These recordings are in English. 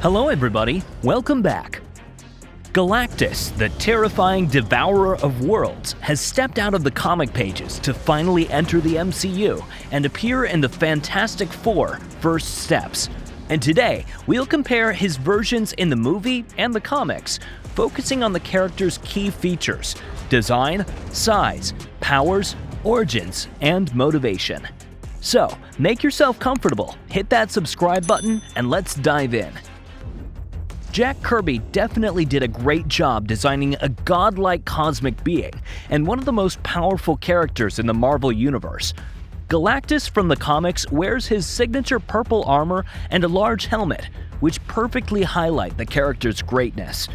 Hello everybody, welcome back. Galactus, the terrifying devourer of worlds, has stepped out of the comic pages to finally enter the MCU and appear in the Fantastic Four First Steps. And today, we'll compare his versions in the movie and the comics, focusing on the character's key features: design, size, powers, origins, and motivation. So, make yourself comfortable, hit that subscribe button, and let's dive in. Jack Kirby definitely did a great job designing a godlike cosmic being and one of the most powerful characters in the Marvel Universe. Galactus from the comics wears his signature purple armor and a large helmet, which perfectly highlight the character's greatness.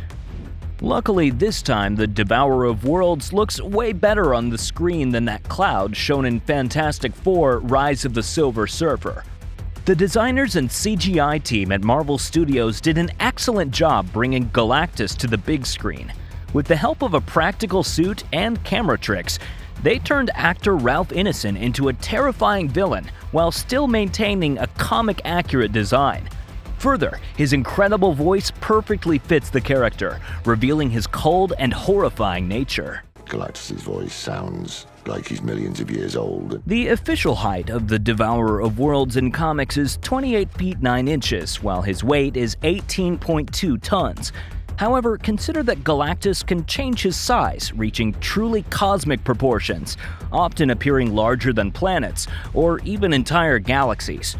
Luckily, this time the Devourer of Worlds looks way better on the screen than that cloud shown in Fantastic Four: Rise of the Silver Surfer. The designers and CGI team at Marvel Studios did an excellent job bringing Galactus to the big screen. With the help of a practical suit and camera tricks, they turned actor Ralph Ineson into a terrifying villain while still maintaining a comic-accurate design. Further, his incredible voice perfectly fits the character, revealing his cold and horrifying nature. Galactus' voice sounds like he's millions of years old. The official height of the Devourer of Worlds in comics is 28 feet 9 inches, while his weight is 18.2 tons. However, consider that Galactus can change his size, reaching truly cosmic proportions, often appearing larger than planets, or even entire galaxies.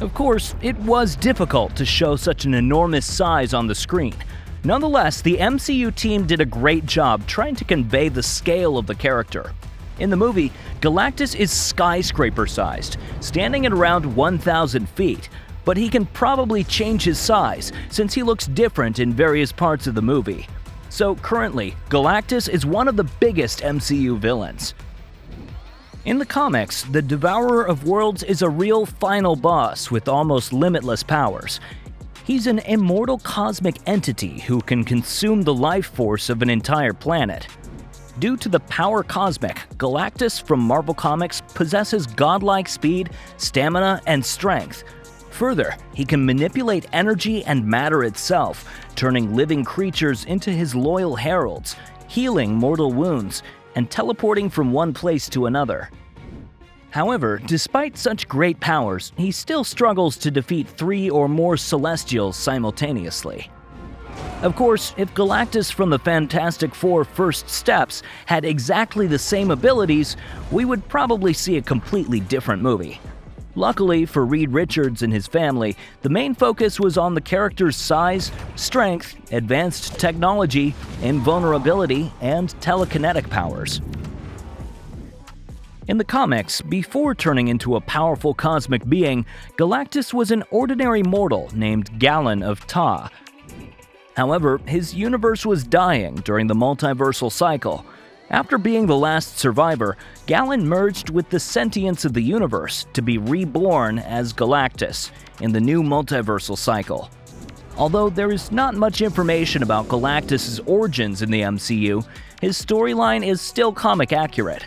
Of course, it was difficult to show such an enormous size on the screen. Nonetheless, the MCU team did a great job trying to convey the scale of the character. In the movie, Galactus is skyscraper-sized, standing at around 1,000 feet, but he can probably change his size since he looks different in various parts of the movie. So currently, Galactus is one of the biggest MCU villains. In the comics, the Devourer of Worlds is a real final boss with almost limitless powers. He's an immortal cosmic entity who can consume the life force of an entire planet. Due to the power cosmic, Galactus from Marvel Comics possesses godlike speed, stamina, and strength. Further, he can manipulate energy and matter itself, turning living creatures into his loyal heralds, healing mortal wounds, and teleporting from one place to another. However, despite such great powers, he still struggles to defeat 3 or more Celestials simultaneously. Of course, if Galactus from the Fantastic Four First Steps had exactly the same abilities, we would probably see a completely different movie. Luckily for Reed Richards and his family, the main focus was on the character's size, strength, advanced technology, invulnerability, and telekinetic powers. In the comics, before turning into a powerful cosmic being, Galactus was an ordinary mortal named Galen of Ta. However, his universe was dying during the multiversal cycle. After being the last survivor, Galen merged with the sentience of the universe to be reborn as Galactus in the new multiversal cycle. Although there is not much information about Galactus' origins in the MCU, his storyline is still comic accurate.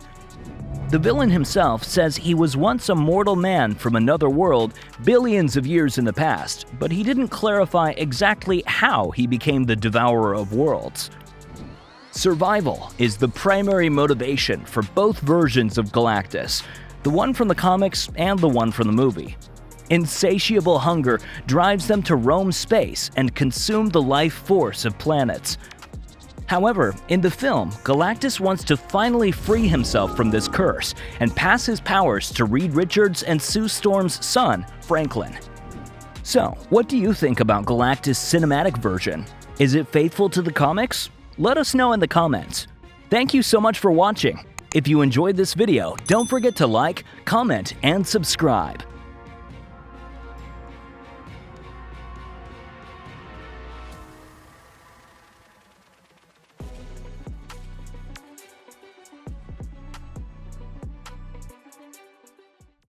The villain himself says he was once a mortal man from another world billions of years in the past, but he didn't clarify exactly how he became the Devourer of Worlds. Survival is the primary motivation for both versions of Galactus, the one from the comics and the one from the movie. Insatiable hunger drives them to roam space and consume the life force of planets. However, in the film, Galactus wants to finally free himself from this curse and pass his powers to Reed Richards and Sue Storm's son, Franklin. So, what do you think about Galactus' cinematic version? Is it faithful to the comics? Let us know in the comments. Thank you so much for watching. If you enjoyed this video, don't forget to like, comment, and subscribe.